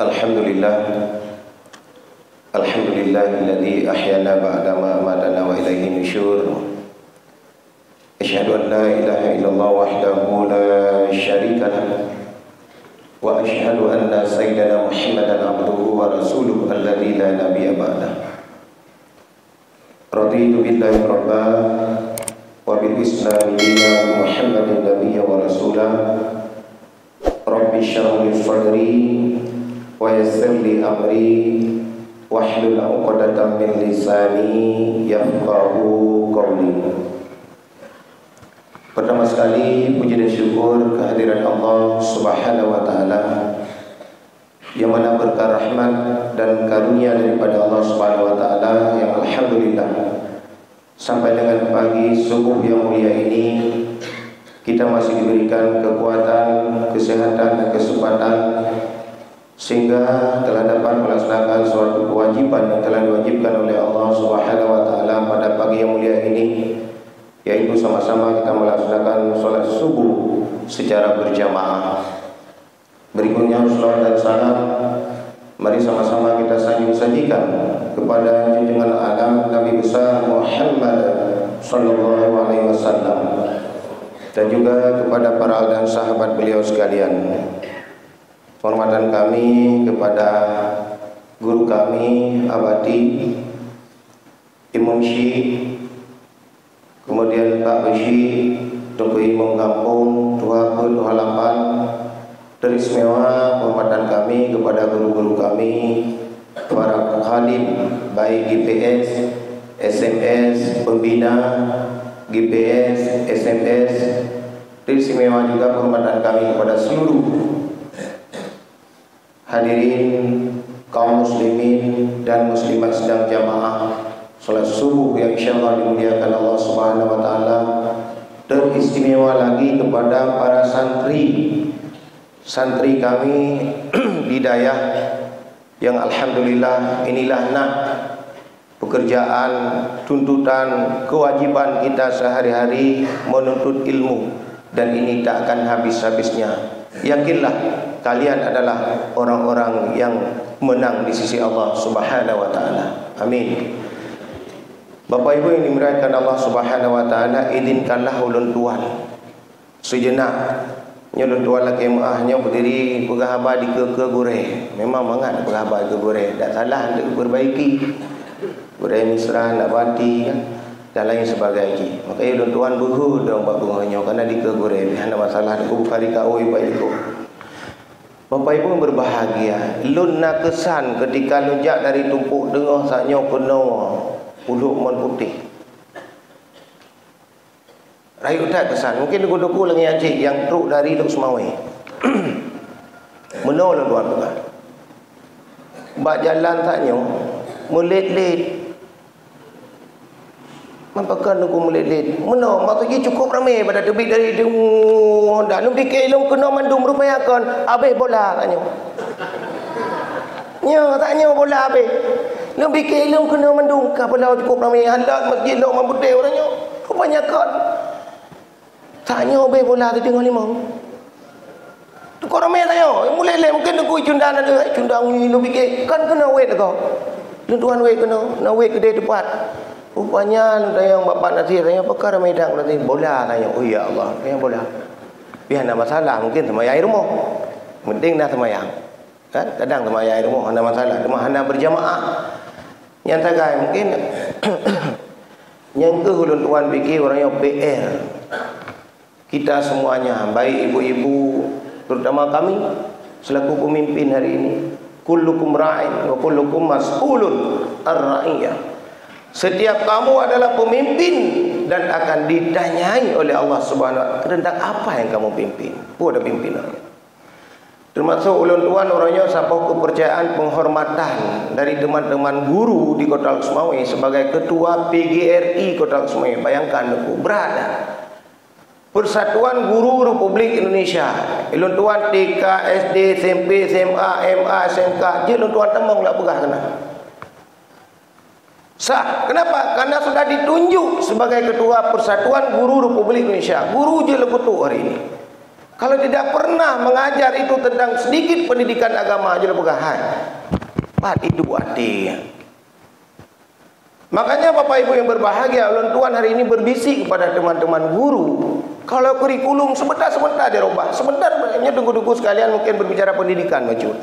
Alhamdulillah, Alhamdulillahilladzi ahyana ba'da ma amatana wa ilaihi nusyur. Asyhadu an la ilaha illallah wahdahu la syarika lah, wa asyhadu anna sayyidana Muhammadan abduhu wa rasuluhu alladzi la nabiyya ba'dah. Raditu billahi rabba wa bil islam dinan Muhammadin nabiyya wa rasulah. Rabbi shrah li sadri wa yassir li amri wahlul 'uqdatam min lisani yafqahu qawli. Pertama sekali puji dan syukur kehadiran Allah Subhanahu wa taala, yang mana berkah rahmat dan karunia daripada Allah Subhanahu wa taala yang alhamdulillah sampai dengan pagi subuh yang mulia ini kita masih diberikan kekuatan, kesehatan dan kesempatan sehingga telah dapat melaksanakan suatu kewajiban yang telah diwajibkan oleh Allah Subhanahu wa taala pada pagi yang mulia ini, yaitu sama-sama kita melaksanakan sholat subuh secara berjamaah. Berikutnya salawat dan salam mari sama-sama kita sajikan kepada junjungan alam Nabi besar Muhammad sallallahu alaihi wasallam dan juga kepada para dan sahabat beliau sekalian. Penghormatan kami kepada guru kami abadi Imam Syekh, kemudian Pak Besi, Tunggu Imam Kampung, Tuha Pun, Tuha Lapan. Teristimewa penghormatan kami kepada guru-guru kami, para khalid baik GPS, SMS, pembina GPS, SMS. Teristimewa juga penghormatan kami kepada seluruh hadirin kaum muslimin dan muslimat sedang jamaah salat subuh yang insyaallah dimuliakan Allah Subhanahu wa taala. Teristimewa lagi kepada para santri kami Hidayah yang alhamdulillah inilah pekerjaan, tuntutan, kewajiban kita sehari-hari menuntut ilmu, dan ini tak akan habis-habisnya. Yakinlah kalian adalah orang-orang yang menang di sisi Allah Subhanahu wa taala. Amin. Bapak Ibu yang dimuliakan Allah Subhanahu wa taala, izinkanlah ulun tuan sejenak nyulun tuan laki maahnya berdiri berhabar di ke gore. Memang mangat berhabar ke gore, tak salah untuk perbaiki. Gore misra nak bati kan dan lain sebagainya. Maka ulun tuan berhud dong bab bunganya kerana di ke gore ni ada masalah aku bukari ka oi baik itu. Bapak Ibu yang berbahagia, lun nak kesan ketika lunjak dari tumpuk dengah saknya penuh uluk mon putih. Rayu tak kesan, mungkin duku-duku lagi anjing yang truk dari Luk Semawi. Menolak tuan bukan. Bak jalan saknya melet-let. Mampakan aku melet-let. Menolak maksudnya cukup ramai pada tebik dari Honda. Nu fikir long kena mandum rupayakan habis bola katnya. Nya taknya bola habis. Nu fikir long kena mandum ka bola cukup ramai halat masjid lok mambutih orangnya. Rupanya kan taknya habis bola tu tengah limau. Tu kau ramai tanya. Mulai mungkin aku cundang ada cundang ni nu fikir kan kena wait kau. Lu tuan wait kena nak wait kedai tepat. Rupanya lu tanya bapak nasi tanya pakar ramai dah nanti bola tanya. Oh ya Allah, tanya bola. Biar ada masalah mungkin semayang air rumah. Penting dah semayang. Kan kadang semayang air rumah ada masalah. Cuma anda berjamaah. Yang tagai mungkin yang ke ulun tuan fikir orangnya PR. Kita semuanya, baik ibu-ibu, terutama kami selaku pemimpin hari ini, kullukum ra'in wa kullukum mas'ulun ar-ra'iyah. Setiap kamu adalah pemimpin dan akan ditanyai oleh Allah Subhanahu wa taala tentang apa yang kamu pimpin. Ada pimpinan. Termasuk ulun tuan orangnya sampai kepercayaan penghormatan dari teman-teman guru di Kota Luk Semawi sebagai ketua PGRI Kota Luk Semawi. Bayangkan aku berada Persatuan Guru Republik Indonesia. Ulun tuan TK, SD, SMP, SMA, MA, SMK, je ulun tuan temang lah pegah kena. Sah. Kenapa? Karena sudah ditunjuk sebagai ketua Persatuan Guru Republik Indonesia. Guru je leputu hari ini. Kalau tidak pernah mengajar itu tentang sedikit pendidikan agama aja pegahan. Pat itu hati. Makanya Bapak Ibu yang berbahagia, ulun tuan hari ini berbisik kepada teman-teman guru. Kalau kurikulum sebentar dirubah. Sebentar banyak tunggu-tunggu sekalian mungkin berbicara pendidikan macam.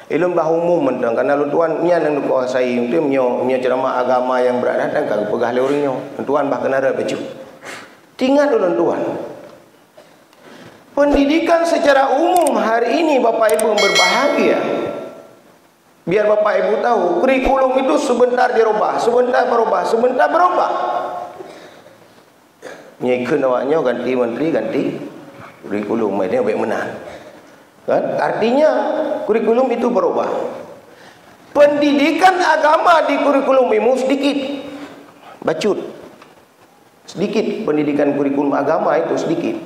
Ilmu bah umum mentang karena ulun tuan nya nang kuasai itu menyo ceramah agama yang berada dan kagak pegah leurinya. Tuan bah kenara baju. Tinggal ulun tuan. Pendidikan secara umum hari ini Bapak Ibu yang berbahagia. Biar Bapak Ibu tahu, kurikulum itu sebentar dirubah, sebentar berubah. Nyekun awaknya ganti menteri, ganti kurikulum, ini baik menang. Kan? Artinya kurikulum itu berubah. Pendidikan agama di kurikulum ilmu sedikit. Bacut. Sedikit pendidikan kurikulum agama itu sedikit.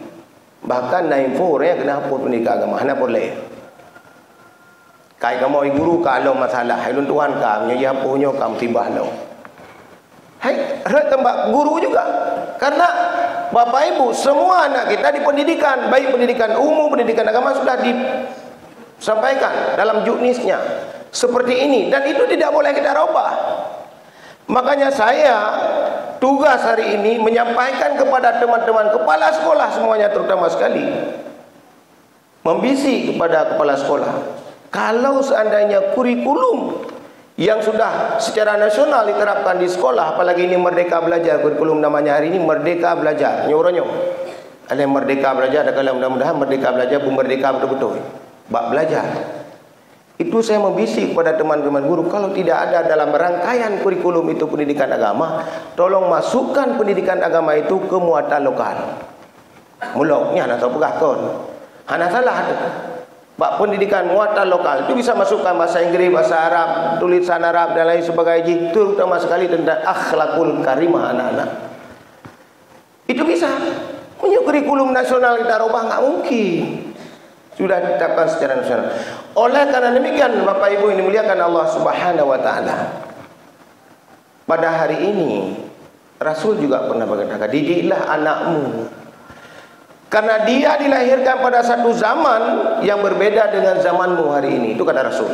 Bahkan naifur ya kena hapus pendidikan agama, hana boleh. Kai kamu guru kalau masalah hai tuan kam nya punya kam tibah lo. Hai tembak guru juga. Karena Bapak Ibu semua anak kita di pendidikan, baik pendidikan umum, pendidikan agama sudah disampaikan dalam juknisnya seperti ini dan itu tidak boleh kita rubah. Makanya saya tugas hari ini menyampaikan kepada teman-teman kepala sekolah semuanya terutama sekali membisik kepada kepala sekolah. Kalau seandainya kurikulum yang sudah secara nasional diterapkan di sekolah, apalagi ini Merdeka Belajar, kurikulum namanya hari ini Merdeka Belajar, nyoronyo. Ada Merdeka Belajar, ada kalau mudah-mudahan Merdeka Belajar merdeka betul-betul. Bak belajar. Itu saya membisik kepada teman-teman guru, kalau tidak ada dalam rangkaian kurikulum itu pendidikan agama, tolong masukkan pendidikan agama itu ke muatan lokal. Muloknya nak tahu pegakon. Hana salah tu. Bak pendidikan muatan lokal itu bisa masukkan bahasa Inggris, bahasa Arab, tulisan Arab dan lain sebagainya. Terutama sekali tentang akhlakul karimah anak-anak. Itu bisa. Punya kurikulum nasional kita rubah nggak mungkin. Sudah ditetapkan secara nasional. Oleh karena demikian Bapak Ibu ini muliakan Allah Subhanahu wa taala. Pada hari ini Rasul juga pernah berkata, didiklah anakmu. Karena dia dilahirkan pada satu zaman yang berbeda dengan zamanmu hari ini. Itu kata Rasul.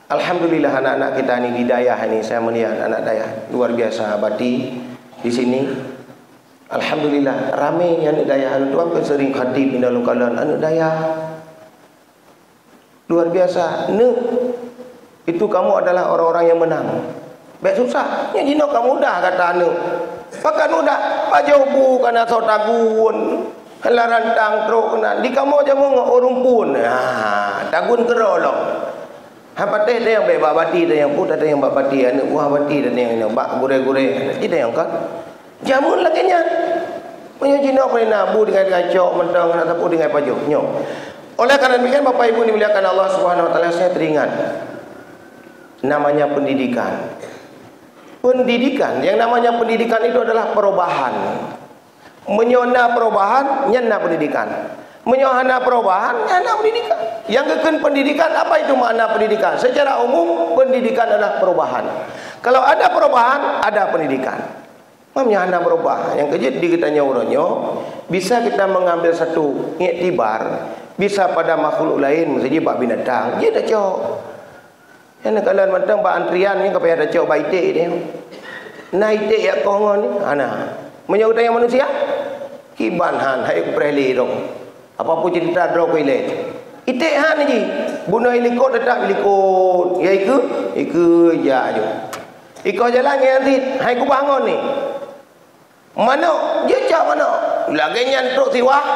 Alhamdulillah anak-anak kita ini di Dayah ini, saya melihat anak Dayah luar biasa abadi di sini. Alhamdulillah ramai anak Dayah. Tuan kan sering khatib di dalam kalangan anak Dayah. Luar biasa. Itu kamu adalah orang-orang yang menang. Baik susah. Yang jino kamu dah kata anu. Pakan udah Pak Jobu kana so tagun larantang tro kana di kamu aja mau orumpun tagun kerolong apa teh yang baik babati teh yang put ada yang babati anu wah bati dan yang bak gure-gure itu yang kan jamun lagi nya punya jino apa nabu dengan kacok mentang nak tapu dengan pajok nyo. Oleh karena demikian Bapak Ibu dimuliakan Allah Subhanahu wa taala, saya teringat namanya pendidikan. Pendidikan, yang namanya pendidikan itu adalah perubahan. Menyona perubahan, nyana pendidikan. Menyohana perubahan, nyana pendidikan. Yang keken pendidikan, apa itu makna pendidikan? Secara umum, pendidikan adalah perubahan. Kalau ada perubahan, ada pendidikan. Menyana perubahan. Yang kejut di kita nyauronyo, bisa kita mengambil satu iktibar, bisa pada makhluk lain, misalnya bak binatang, dia dah cok. Yang kalian mentang bak antrian ni kepada ada cok baitik dia. Naitik ya kongon ni. Ana. Menyautai yang manusia? Kiban han hai preli dong. Apa pun cerita dro ko ile. Itik han ni. Bunuh ilikot tetap ilikot. Ya iku ya aja. Iko jalan nganti hai ku bangun ni. Mana? Dia cak mana? Lagi nyantruk siwah.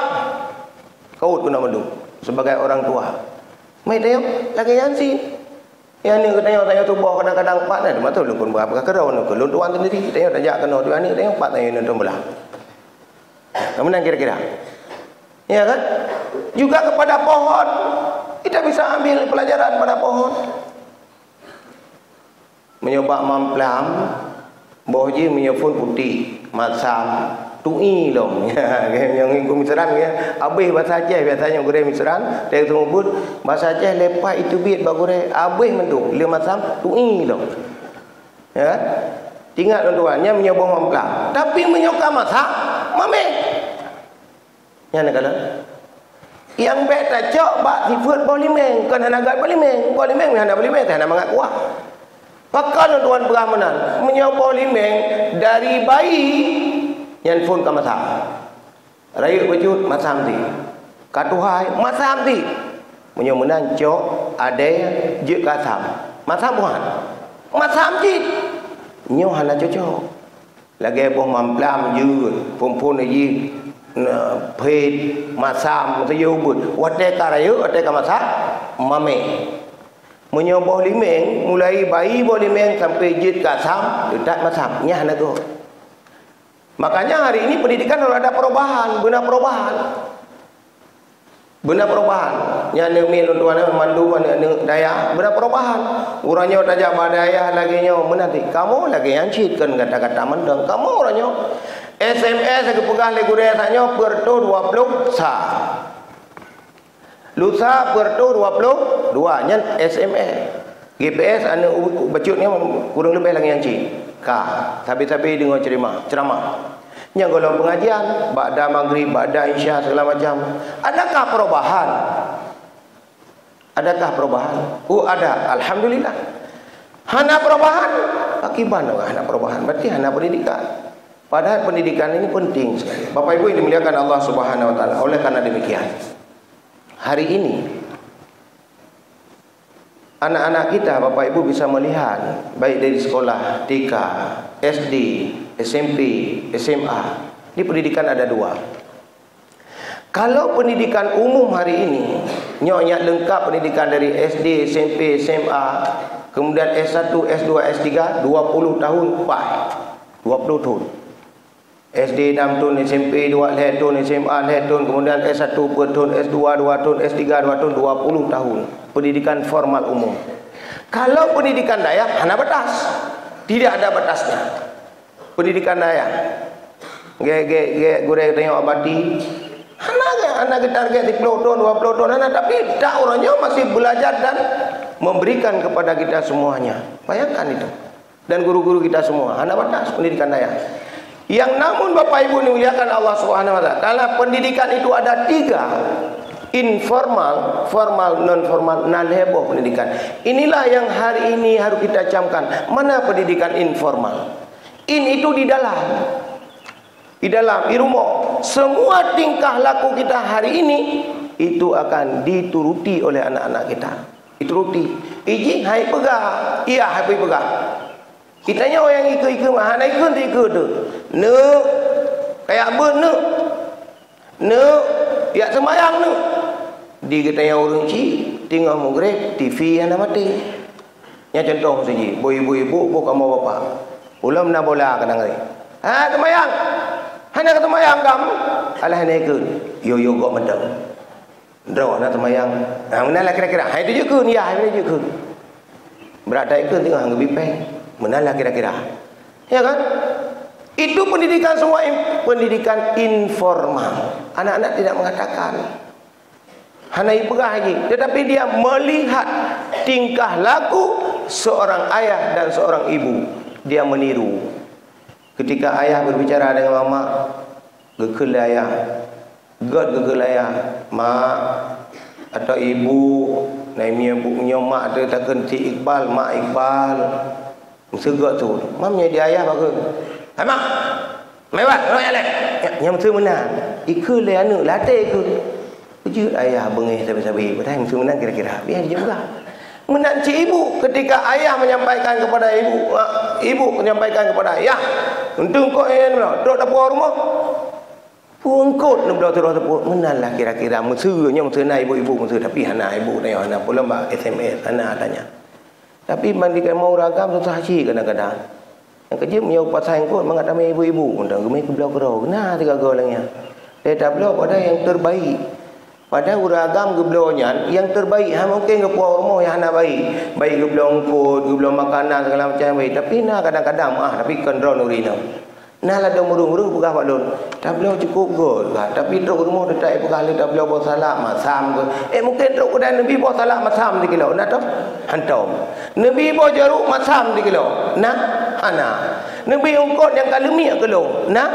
Kau tu nak mendu sebagai orang tua. Mai tengok lagi nyansi. Yang ni tanya tubuh kadang-kadang empat ni, betul lu pun berapa kerau nu kelun tuan sendiri tanya tajak kena tuan ni tengok empat tanya nu belah. Kamu nang kira-kira. Ya kan? Juga kepada pohon. Kita bisa ambil pelajaran pada pohon. Menyobak mamplam, bohji menyefun putih, masam, tui dong. Yang ikut miseran ya. Abih bahasa Aceh biasanya gure miseran, dari sumut bahasa Aceh lepas itu bit bagure abih mentu, dia masam tui dong. Ya. Tinggal tuan-tuannya menyobong mamplam. Tapi menyoka masak, mame. Yang nak kala. Yang bet tak cok bak sifat polimeng. Kan anak gat polimeng. Polimeng hana polimeng tak hana mangat kuah. Pakan tuan berahmanan. Menyo polimeng dari bayi yang pun ka masam. Raya wujud masam ti. Katuhai masam ti. Menyo menan cok ade je kasam. Masam bukan. Masam ti. Nyo hana cocok. Lagi pun mamplam je pun lagi phê masam sayubut wate karayu wate kamasa mame menyo bolimeng mulai bayi bolimeng sampai jid kasam dekat masam nyah nago. Makanya hari ini pendidikan harus ada perubahan, benar perubahan. Benar perubahan. Yang nemi tuan mandu daya benar perubahan. Urangnya tajak badaya lagi nyo menanti. Kamu lagi yang citkan kata-kata mendeng. Kamu orangnya SMS aku pegang le gure tanya pertu 20 sa. Lusa pertu 22 nya SMS. GPS anu bacutnya kurang lebih lagi yang cit. Ka, tapi dengar ceramah. Yang golong pengajian, ba'da maghrib, ba'da isya segala macam. Adakah perubahan? Adakah perubahan? Oh ada, alhamdulillah. Hana perubahan? Akibat hana perubahan. Berarti hana pendidikan. Padahal pendidikan ini penting sekali. Bapak Ibu yang dimuliakan Allah Subhanahu wa taala. Oleh karena demikian, hari ini anak-anak kita Bapak Ibu bisa melihat baik dari sekolah TK, SD, SMP, SMA. Di pendidikan ada dua. Kalau pendidikan umum hari ini nyonya lengkap pendidikan dari SD, SMP, SMA, kemudian S1, S2, S3 20 tahun pak. 20 tahun. SD 6 tahun, SMP 2 tahun, SMA 2 tahun, kemudian S1 per tahun, S2 2 tahun, S3 2 tahun, 20 tahun. Pendidikan formal umum. Kalau pendidikan daya, hana batas. Tidak ada batasnya. Pendidikan daya. Gure tengok abadi. Hana ke target 10 tahun, 20 tahun, hana, tapi tak orangnya masih belajar dan memberikan kepada kita semuanya. Bayangkan itu. Dan guru-guru kita semua, hana batas pendidikan daya. Yang namun Bapak Ibu dimuliakan Allah Subhanahu wa taala, karena pendidikan itu ada 3. Informal, formal, non formal, nalhebo pendidikan. Inilah yang hari ini harus kita camkan. Mana pendidikan informal? Itu di dalam, di rumah. Semua tingkah laku kita hari ini itu akan dituruti oleh anak-anak kita. Dituruti. Iji hai pegang, iya hai pegang. Kita nyawa yang ikut mah, hana ikut tu. Ne, kayak ber ne, ya semayang ne. Di kita yang orang ci, tengah maghrib TV yang nak mati. Yang contoh saja, ibu-ibu, kamu bapa. Ulam nak bola kadang hari. Ha, semayang. Hana kata semayang kamu. Alah hana ikut. Yo kok mendang. Draw nak semayang. Ha, menalah kira-kira. Ha itu je kun, ya, itu je kun. Berada ikut tengah ngebipeng. Menalah kira-kira. Ya kan? Itu pendidikan semua pendidikan informal. Anak-anak tidak mengatakan. Hana ipegah lagi. Tetapi dia melihat tingkah laku seorang ayah dan seorang ibu. Dia meniru. Ketika ayah berbicara dengan mama, gegel ayah. Gegel ayah. Mak atau ibu. Naimnya punya mak dia tak kenti Iqbal. Mak Iqbal. Segak tu. Mamnya dia ayah bagus. Hai mak. Mewah. Royak lek. Yang mesti menang. Ikut le anak latih ikut. Ujud ayah bengih sabi-sabi. Padahal mesti menang kira-kira. Biar dia juga. Menanci ibu ketika ayah menyampaikan kepada ibu. Ibu menyampaikan kepada ayah. Untung kau yang duduk dapur rumah. Pungkut nak duduk dapur. Menalah kira-kira. Mesirnya mesirna ibu-ibu mesir. Tapi anak ibu ni anak pula mbak SMS. Anak tanya. Tapi mandikan mau ragam susah haji kadang-kadang. Yang kerja punya pasal yang kuat mengatami ibu-ibu. Undang gemai ke belau-belau. Nah, tiga golangnya. Dia tak belau pada yang terbaik. Pada uragam ke belaunya yang terbaik. Mungkin ke puan rumah yang nak baik. Baik ke belau angkut, ke belau makanan segala macam baik. Tapi nah kadang-kadang tapi kontrol urina. Nah lah dah murung-murung pegah Pak Don. Tak belau cukup kot. Tapi teruk rumah dia tak pegah le tak belau bawa salat masam ke. Mungkin teruk kedai Nabi bawa salat masam 3 kilo. Nak tahu? Hantam. Nabi bawa jeruk masam 3 kilo. Nah, hana. Nabi ungkot yang kalemi kilo. Nah,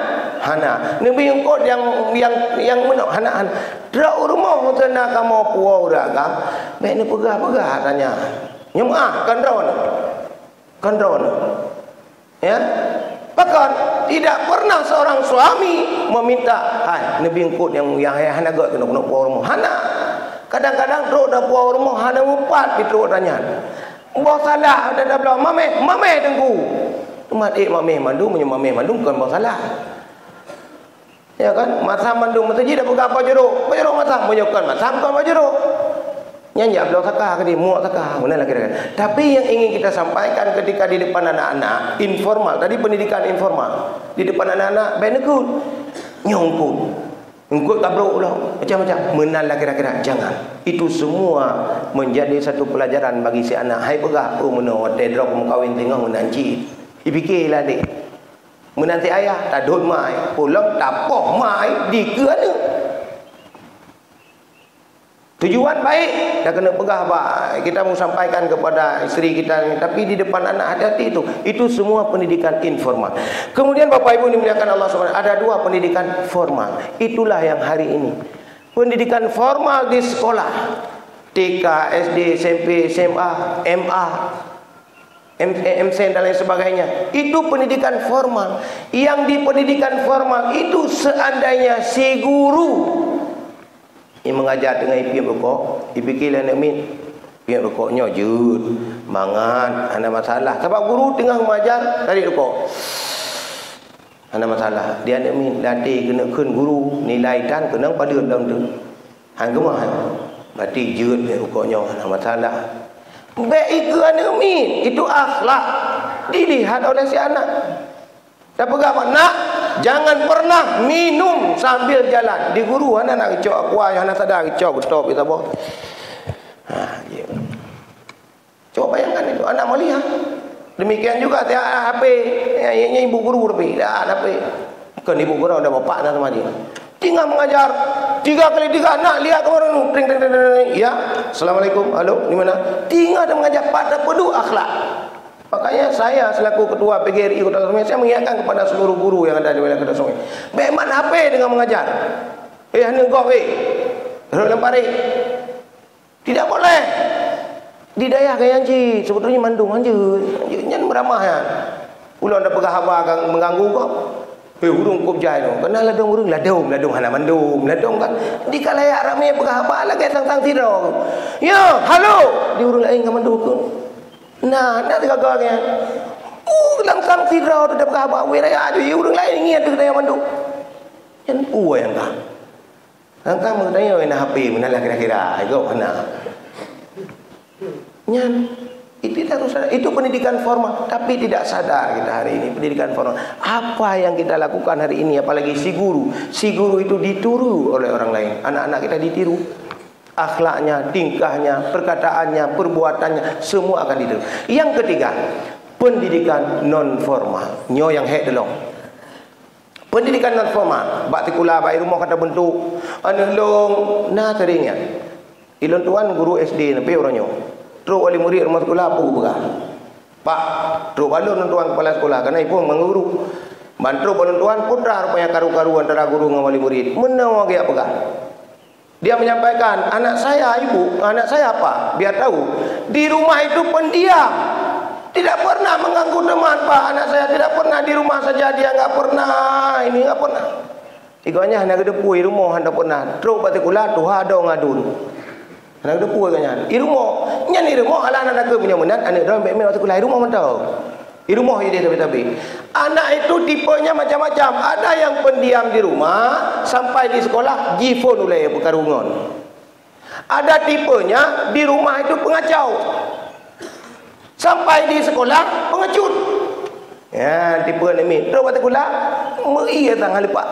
hana nabi engkau yang menok hana dra rumah tena kamu puau dagang mek ni pegah tanya nyemah kan ron ya bahkan tidak pernah seorang suami meminta hai nabi engkau yang hana gak kena puau rumah hana kadang-kadang teruk dah puau rumah hana empat teruk tanya bos salah dah belum mame tengku mameh mandung punya mameh mandung bukan bos salah ya kan masa mandung mesti dah pegang apa jeruk masa menyukan masa bukan apa jeruk nyanyi belum sakar ke dia muak sakar mana lagi tapi yang ingin kita sampaikan ketika di depan anak-anak informal tadi pendidikan informal di depan anak-anak benekut nyongkut engkau tabruk lah macam-macam menal kira-kira jangan itu semua menjadi satu pelajaran bagi si anak hai pegah menawat drop mengkawin tengah menanci dipikirlah dek menanti ayah tak dun mai pulang tapoh mai di kerana tujuan baik dah kena pegah baik kita mau sampaikan kepada isteri kita tapi di depan anak hati-hati itu semua pendidikan informal. Kemudian Bapak Ibu dimuliakan Allah SWT ada dua pendidikan formal itulah yang hari ini pendidikan formal di sekolah TK, SD, SMP, SMA, MA MSN dan lain sebagainya itu pendidikan formal yang di pendidikan formal itu seandainya si guru yang mengajar dengan ipi berkok dipikirlah nak min ipi berkoknya jud mangan ada masalah sebab guru tengah mengajar tadi berkok ada masalah dia nak min latih kena kun guru nilai dan kena pada dalam tu hang gemah berarti jud berkoknya ada masalah baik ke anak min itu akhlak dilihat oleh si anak dah pegang nak jangan pernah minum sambil jalan di guru anak nak kecok aku ayah anak sadar kecok betul kita boh ya. Coba bayangkan itu anak melihat demikian juga tiap HP yang ibu guru lebih dah HP kan ibu guru ada bapak dah sama dia tinggal mengajar 3 kali 3 nak lihat ke orang tu ya assalamualaikum halo di mana tinggal dia mengajar pada pedu akhlak. Makanya saya selaku ketua PGRI Kota Sungai saya mengingatkan kepada seluruh guru yang ada di wilayah Kota Sungai. Beman HP dengan mengajar. Hanya kau lempari. Tidak boleh. Di daerah Gayanji sebetulnya mandung aja. Jangan beramah ya. Ulang dah pegah apa akan mengganggu kau. Hurung kop jai tu. Kena ladung hurung ladung hana mandung ladung kan. Di kalayak ramai pegah apa lagi sang tiro. Ya, halo. Di hurung lain ke mandung tu. Nah, nak gagalnya. Langsung firau tu dah berkhabar wiraya tu urang lain ingat tu kita yang mandu. Yang puai yang kah. Langkah mengtanya nak HP menalah kira-kira itu mana. Nyan itu pendidikan formal tapi tidak sadar kita hari ini pendidikan formal. Apa yang kita lakukan hari ini apalagi si guru itu ditiru oleh orang lain. Anak-anak kita ditiru. Akhlaknya, tingkahnya, perkataannya, perbuatannya semua akan ditiru. Yang ketiga, pendidikan non formal. Nyo yang head delong. Pendidikan non formal. Bak tikula bak rumah kata bentuk. Anu long na teringnya. Ilon tuan guru SD napi orangnya. Terus wali murid rumah sekolah apa berah. Pak, terus balon tuan kepala sekolah karena ibu menguru. Bantu balon tuan putra rupanya karu-karu antara guru dengan wali murid. Menang ge apa gah? Dia menyampaikan, anak saya ibu, anak saya apa? Biar tahu. Di rumah itu pendiam. Tidak pernah mengganggu teman, Pak. Anak saya tidak pernah di rumah saja. Dia enggak pernah. Ini enggak pernah. Iganya hanya gedepui rumah hendak pernah. Teruk patikulah tuh ada ngadun. Hanya gedepui kanya. Di rumah, nyan di rumah ala anak ke punya menat, anak dalam baik patikulah rumah mentau. Di rumah dia tapi anak itu tipenya macam-macam. Ada yang pendiam di rumah sampai di sekolah jifon oleh perkarungan. Ada tipenya di rumah itu pengacau. Sampai di sekolah pengecut. Ya, tipe ni. Terus kata kula, mei tang lepak.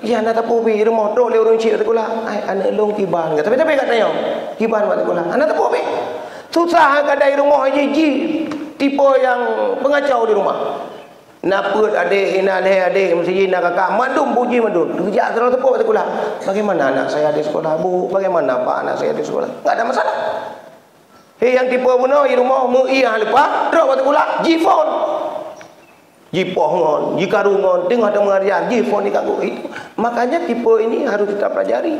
Ya nak tapu bi rumah tok le urang cik kata kula. Ai anak long kiban. Tapi kata yo. Kiban kata kula. Anak tapu bi. Susah kadai rumah ji tipe yang pengacau di rumah. Naput adik, ina adik, mesti nak kakak mandum puji mandum. Kerja terus tepuk kata kula. Bagaimana anak saya di sekolah, Bu? Bagaimana Pak anak saya di sekolah? Enggak ada masalah. Hei yang tipe benar di rumah mui yang lepas, terus kata kula, jifon. Ji pohon, ji karungon, tengok ada mengajar, ji phone diganggu itu. Makanya tipe ini harus kita pelajari.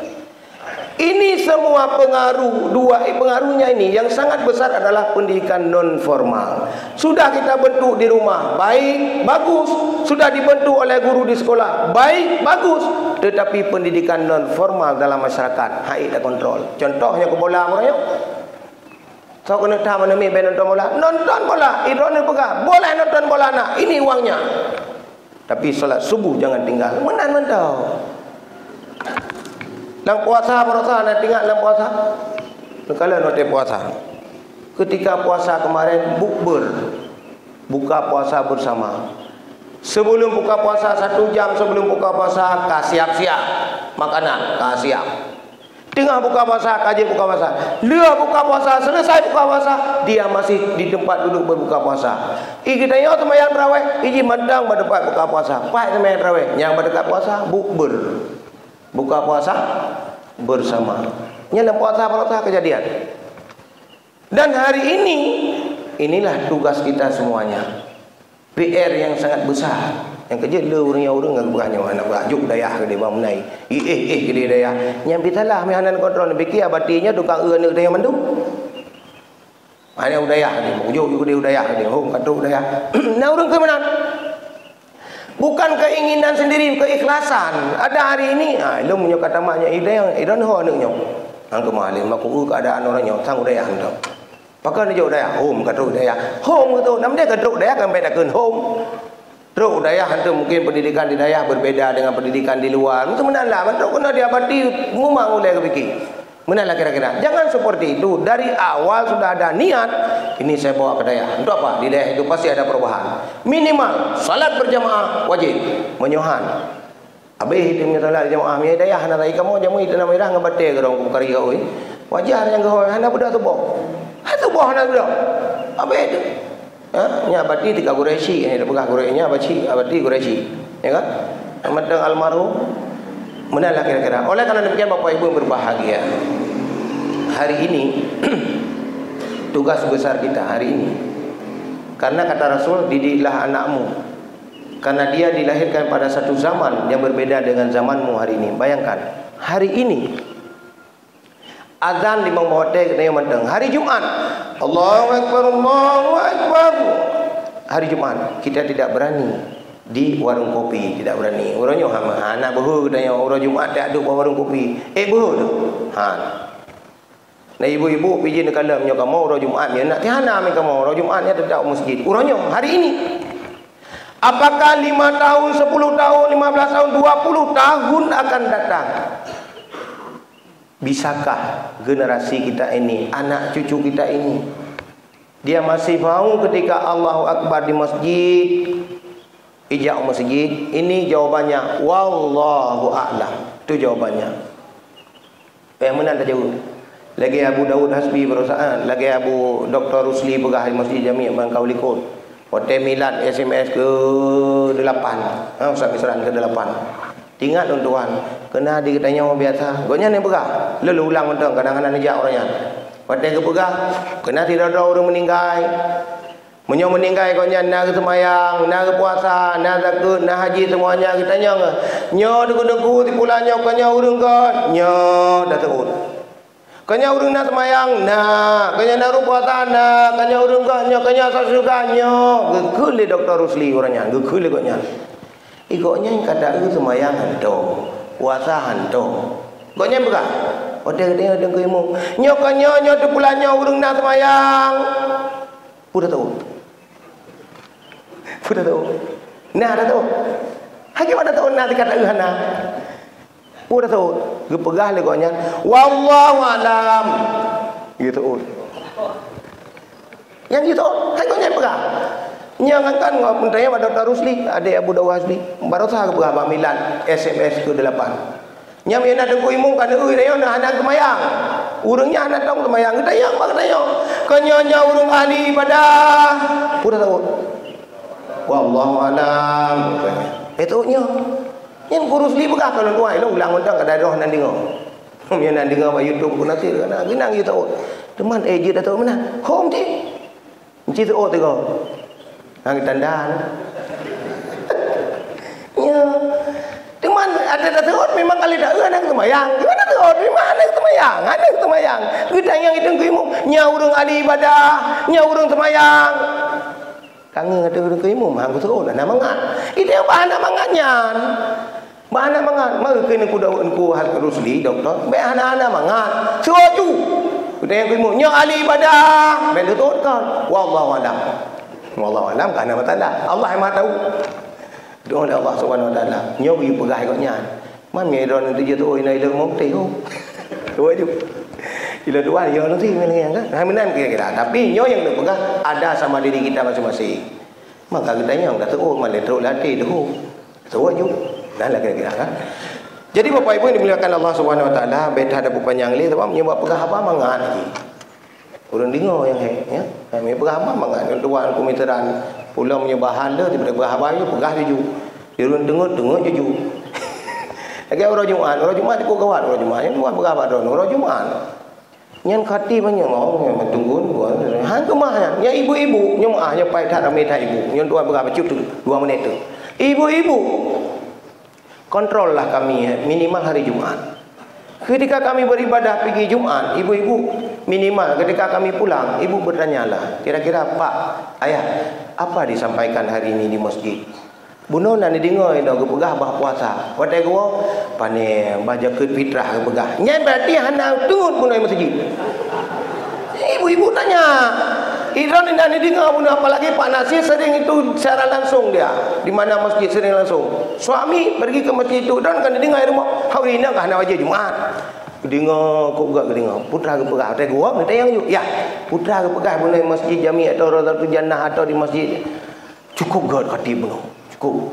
Ini semua pengaruh, pengaruhnya ini yang sangat besar adalah pendidikan non formal. Sudah kita bentuk di rumah, baik, bagus. Sudah dibentuk oleh guru di sekolah, baik, bagus. Tetapi pendidikan non formal dalam masyarakat, haid dan kontrol. Contohnya ke bola orangnya. So kena tahu mana mi nonton bola, nonton bola, idon pegang, boleh nonton bola nak, ini uangnya. Tapi solat subuh jangan tinggal, menan mentau. Lang puasa nak tinggal lang puasa. Kalau nak puasa, ketika puasa kemarin bukber, buka puasa bersama. Sebelum buka puasa 1 jam sebelum buka puasa, siap-siap makanan, siap. Tengah buka puasa, kaji buka puasa. Dia buka puasa, selesai buka puasa, dia masih di tempat duduk berbuka puasa. Kita yo sembahyang tarawih, iji mandang berdekat buka puasa. Pai sembahyang tarawih, yang berdekat puasa bukber. Buka puasa bersama. Nyala puasa kejadian. Dan hari ini inilah tugas kita semuanya. PR yang sangat besar. Yang kerja le orang enggak bukannya anak berajuk dayah ke dia bang menai. Ke dia dayah. Yang bitalah mihanan kontrol fikir abatinya tukang eun dia mandu. Ana udayah dia ujuk dia udayah dia. Hom kata udayah. Nah urang ke mana? Bukan keinginan sendiri, keikhlasan. Ada hari ini, lu punya kata maknya idan ho anaknya. Ang kemarin maku keadaan orangnya sang udayah tu. Pakai ni udayah, hom kata udayah. Hom tu, nam dia kata udayah kan beda keun hom. Teruk dayah itu mungkin pendidikan di dayah berbeda dengan pendidikan di luar. Itu menanlah, mantuk kena diabadi ngumang oleh kepikir. Menanlah kira-kira. Jangan seperti itu. Dari awal sudah ada niat. Ini saya bawa ke dayah. Untuk apa? Di dayah itu pasti ada perubahan. Minimal salat berjamaah wajib. Menyuhan. Habis itu punya salat berjamaah. Punya dayah nak tahu kamu jamu itu nama irah ngebatik ke orang kari kau. Wajar yang kau hendak budak tu boh. Tubuh hendak budak. Habis itu. Nya abadi 3 Quraisy ini pegah Quraisynya abadi Quraisy ya kan amadang almarhum menalah kira-kira oleh karena demikian Bapak Ibu yang berbahagia hari ini tugas besar kita hari ini karena kata Rasul didiklah anakmu karena dia dilahirkan pada satu zaman yang berbeda dengan zamanmu hari ini. Bayangkan hari ini azan di hotel kita yang mendeng hari Jumat Allahu Akbar Allahu Akbar hari Jumat kita tidak berani di warung kopi, tidak berani orangnya hama anak behu katanya orang Jumat tak ada warung kopi behu tu nah ibu-ibu pergi ke kalam nyo kamu orang Jumat ni nak tiana mi kamu orang Jumat ni tidak masjid orangnya hari ini apakah 5 tahun 10 tahun 15 tahun 20 tahun akan datang. Bisakah generasi kita ini, anak cucu kita ini, dia masih mau ketika Allahu Akbar di masjid, ijak masjid? Ini jawabannya, wallahu a'lam. Itu jawabannya. Yang mana tak jauh? Lagi Abu Daud Hasbi berusaha, lagi Abu Dr. Rusli pegah di Masjid Jami' Bangkau Likut. Hotel Milad SMS ke-8. Ustaz Misran ke-8. Ingat tuan, kena dikatanya orang biasa. Gonya ni pegah. Lalu ulang mentang kadang-kadang nejak orangnya. Pada ke pegah, kena tidak ada orang meninggal. Menyo meninggal gonya nak semayang, nak puasa, nak zakat, nak haji semuanya kita nyang. Nyo deku-deku di pulanya kanya urang kan. Nyo dah terut. Kanya urang nak semayang, nak. Kanya nak puasa, nak. Kanya urang kan, nyo kanya suka nyo. Gekul Dr. Rusli orangnya, gekul gonya. Ikutnya yang kata semayang hantu, puasa hantu. Ikutnya bukan? Ada ilmu. Nyokanya tu pulanya urang nak semayang. Sudah tahu. Sudah tahu. Nah dah tahu. Hakim ada tahu nak dikata hana. Sudah tahu. Gepegah le ikutnya. Wallahu alam. Gitu. Yang gitu. Hakimnya pegah. Yang kan mentanya pada Dr. Rusli, adik Abu Dawud Hasbi, baru sah ke berapa Milan SMS ke-8. Nyam yang nak dengku imung kan dia nak anak kemayang. Urangnya anak tong kemayang kita yang bang tanya. Kanya urang ahli ibadah. Sudah tahu. Wallahu alam. Itu nya. Yang Rusli begah kalau tuai lo ulang mentang kada roh nan dengar. Yang nan dengar kat YouTube pun nanti kan ginang you tahu. Teman je dah tahu mana. Home je. Ci tu tu. Ang tandaan. memang kali dah anak semayang. Mana tu di mana semayang? Ada semayang. Kita yang itu imam nya urang ahli ibadah, nya urang semayang. Kangen ada urang imam hang seron nak mangat. Itu yang bahan nak mangatnya. Bahan nak mangat. Mari kena ku daun ku hal rusli doktor. Bahan nak mangat. Seroju. Kita yang imam nya ahli ibadah. Ben tu kan. Wallahu alam. Wallahu alam kan nama taala. Allah yang Maha tahu. Doa oleh Allah Subhanahu wa taala. Nyo pergi pegah ikutnya. Man meron tu je tu oi nai lemong teh ho. Tu aja. Ila doa yo nanti menang kan. Haminan kira-kira. Tapi nyo yang nak pegah ada sama diri kita masing-masing. Maka kita yang dah tu malah teruk latih tu. Tu aja. Dan lah kira-kira kan. Jadi Bapak Ibu yang dimuliakan Allah Subhanahu wa taala, bet ada panjang li sebab menyebab pegah apa mangat lagi. Orang dengar yang ya. Kami pegah apa mangat tuan komiteran pulang menyembah hala daripada pegah apa je pegah je. Dia orang dengar je. Lagi orang Jumaat ikut kawan orang Jumaat yang tuan pegah apa orang Jumaat. Yang kati banyak orang yang tunggu hang kemahnya. Yang ibu-ibu nyemah yang pai tak ramai tak ibu. Yang tuan pegah bacuk tu 2 minit tu. Ibu-ibu kontrollah kami minimal hari Jumaat. Ketika kami beribadah pergi Jumaat, ibu-ibu minimal ketika kami pulang, ibu bertanyalah, kira-kira Pak, Ayah, apa disampaikan hari ini di masjid? Bunuh nak dengar dah kepegah bah puasa. Watai gua pane baca fitrah kepegah. Nyai berarti hana tunggu bunuh masjid. Ibu-ibu tanya. Iran ini nak dengar bunuh apalagi Pak Nasir sering itu secara langsung dia. Di mana masjid sering langsung. Suami pergi ke masjid itu dan kan dengar rumah. Hari ini kan wajib Jumaat. Dengar kok gak dengar. Putra kepegah. Watai gua minta yang you. Ya, putra kepegah bunuh masjid Jami atau Radatul Jannah atau di masjid. Cukup gak khatib bunuh.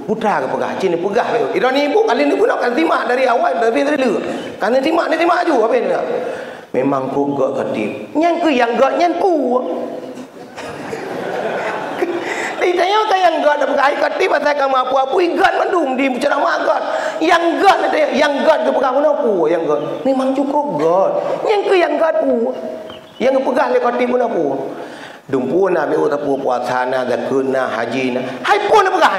Putra ke pegah cini pegah iran ni ibu kali ni pun nak timak dari awal dari dulu kan timak ni timak juga apa ni memang ku gak khatib yang ke yang gak nyan pu ditanya ke yang gak dah pegah khatib pasal kamu apa-apa igat mandum di ceramah gak yang gak ke pegah mana pu yang gak memang cukup gak yang ke yang gak pu yang ke pegah le khatib mana pu dumpu na be utapu puasa na zakun na haji na hai pun na pegah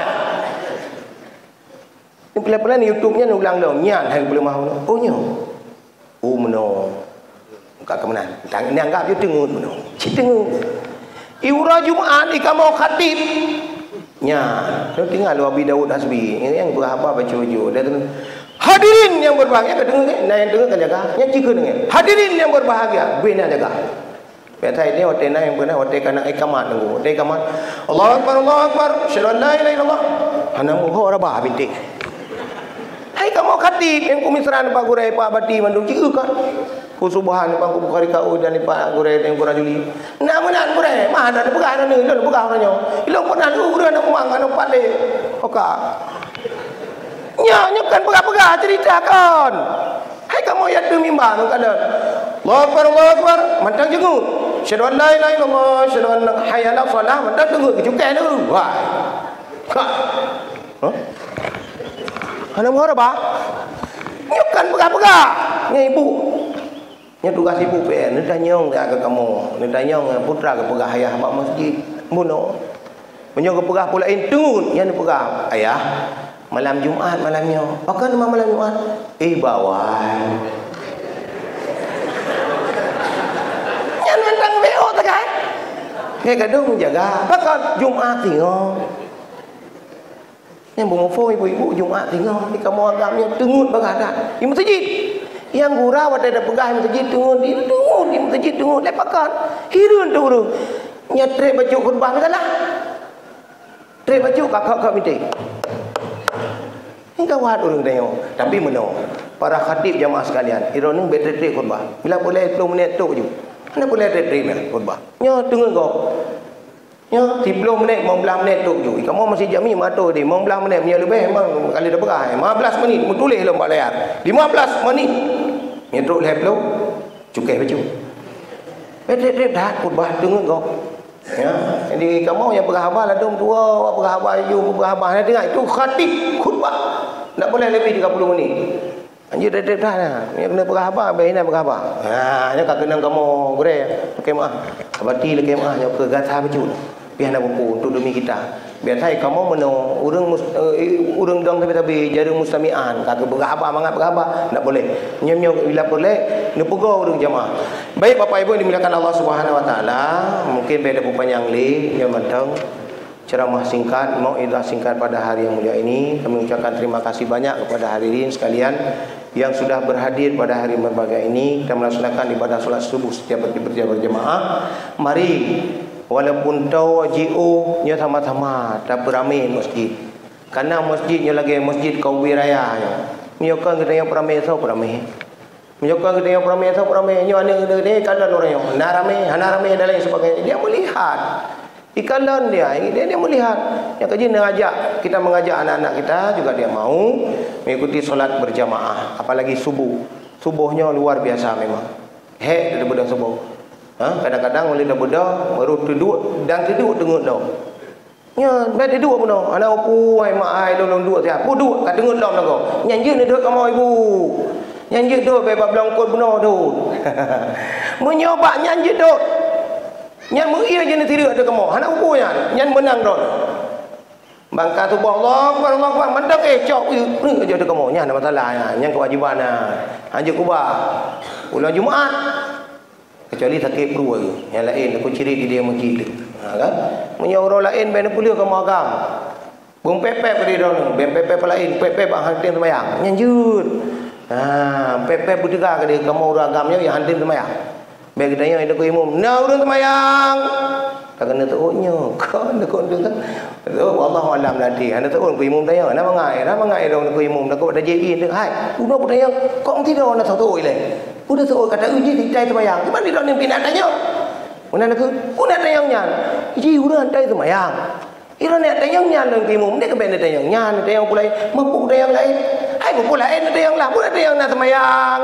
ni pelan-pelan YouTube-nya ni ulang dah nyan hai boleh mahu oh nyo oh meno kat kemenan tang ni anggap je tengut meno ci tengut iura Jumaat ikamo khatib nya tu tinggal lu Abi Daud Hasbi yang berapa baca uju dia hadirin yang berbahagia dengar nah yang dengar kan jaga nya cika dengar hadirin yang berbahagia bina jaga Betai ni hotel na yang pernah hotel kana ikamat nunggu. Hotel ikamat. Allahu Akbar. Syahadu an la ilaha illallah. Hana muho rabah bintik. Hai kamu khatib yang kumisran pak gurai pak bati mandung ciu kan. Ku subhan pak ku bukhari kau dan pak gurai yang kurang juli. Namunan gurai mah ada pegah ni lon pegah orangnya. Ilong pernah lu gurai nak mang anu pale. Oka. Nya kan pegah-pegah ceritakan. Hai kamu yang demimbang kada. Allahu Akbar. Mantang jengut. Syahadu an la ilaha illallah, syahadu anna hayya 'ala shalah, mantap tengok ke cukai dulu. Wah. Ha? Ana mau apa? Nyukan pegah-pegah. Nya ibu. Nya tugas ibu pe, ni tanyong dak ke kamu. Ni tanyong putra ke pegah ayah mak masjid. Buno. Menyong ke pegah pula tengut, nya ni pegah. Ayah, malam Jumaat malamnya. Apa nama malam Jumaat? Bawai. Nantang BO tak kan? Kayak kadang menjaga. Bahkan Jumaat tinggal. Yang bungofo ibu-ibu Jumaat tinggal. Di kamu agamnya tengut berada di masjid. Yang gurau ada pegah di masjid tengut. Di masjid tengut. Lepakan. Hirun turun. Nyatre baju kurban kalah. Tre baju kakak minta. Ini kawat orang tengok. Tapi menang. Para khatib jamaah sekalian. Ironi betre kurban. Bila boleh 10 minit tu je. Mana boleh ada dream khutbah. Nya tengok kau. Nya 10 minit, 15 minit tu je. Kamu masih jami mato di 15 minit punya lebih memang kali dah berah. 15 minit tulis lomba layar. 15 menit. Nya teruk lep lu. Cukai baju. Dream dah khutbah tengok kau. Ya, jadi kamu yang berhabah lah dong tua, berhabah you, berhabah ni tengok itu khatib khutbah. Tak boleh lebih 30 minit. Anjir dah dah. Ni kena berhabah, bayinan berhabah. Ha, nya kak kena kamu gure. Okey mah. Abati lagi mah nya ke gatah baju. biar nak buku untuk demi kita. Biar saya kamu meno urang dong tapi jaring mustami'an kagak berapa mangat berapa tak boleh. Nyem-nyem bila boleh nepugo urang jamaah. Baik Bapak Ibu yang dimuliakan Allah Subhanahu wa taala, mungkin beda panjang li yang mentang ceramah singkat, mauidhah singkat pada hari yang mulia ini. Kami ucapkan terima kasih banyak kepada hadirin sekalian yang sudah berhadir pada hari berbahagia ini. Kita melaksanakan ibadah solat subuh setiap berjamaah. Mari walaupun tahu jiu nya sama-sama tak beramai masjid. Karena masjidnya lagi masjid kaum raya nya. Nyokan kita yang beramai tahu beramai. Nyokan kita yang beramai tahu beramai. Nyo ane ni kalan orang yo. Narame dan lain sebagainya. Dia melihat ikalan dia melihat. Yang kaji mengajak kita mengajak anak-anak kita juga dia mau mengikuti solat berjamaah, apalagi subuhnya luar biasa memang. Daripada subuh. Kadang-kadang boleh dah bedah baru duduk dan tidur tengok dah. Nya dah tidur pun dah. Anak aku ai mak ai long duduk siap. Pu duduk kat tengok dah kau. Nyanyi ni duduk kamu ibu. Nyanyi tu bebab belangkot benar tu. Menyoba nyanyi tu. Nyan muria je ni tidur ada kamu. Anak aku nyan menang dah. Bangka tu Allah Akbar mendak cok ni aja ada kamu. Nyan ada masalah nyan kewajiban hanya kubah. Bulan Jumaat kecuali sakit perut yang lain aku ciri dia masjid kan punya orang lain ben kuliah kamu agam bung pepep pada dia ni ben pepep lain pepep bang hantin sembahyang nyanjut pepep budega ke dia kamu orang agamnya yang hantin sembahyang ben kita yang ada ku imam nah urang sembahyang tak kena tahunya kan dekon tu kan wallahu alam ladi anda tahu ku imam tanya nak mangai dong ku imam nak ada JB tu hai udah putaya kok tidak nak tahu ile udah tahu kata uji tidak sembahyang gimana dia nak pindah tanya mana aku nak tanyanya ji udah tanya sembahyang ira nak tanyanya nang ku imam dia ke ben tanyanya tanyang pula mampu tanyang lain hai mampu lain tanyang lah pula tanyang nak sembahyang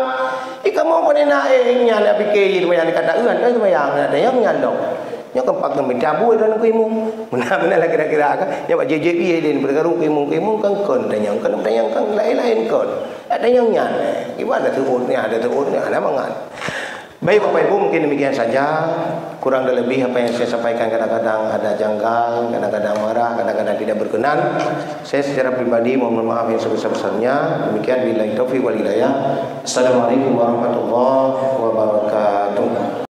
ikamu pun nak nya nak fikir sembahyang kata tanya sembahyang nak tanyanya dong. Nya kempak nang mencabu dan ku imum. Benar-benar lah kira-kira kan. Nya buat JJP dia bergarung ku imum kan kon tanyang kan lain-lain kon. Ada yang nyan. Gimana turunnya ada mangan. Baik Bapak Ibu mungkin demikian saja. Kurang dan lebih apa yang saya sampaikan kadang-kadang ada janggal, kadang-kadang marah, kadang-kadang tidak berkenan. Saya secara pribadi mohon maaf yang sebesar-besarnya. Demikian billahi taufiq wal hidayah. Assalamualaikum warahmatullahi wabarakatuh.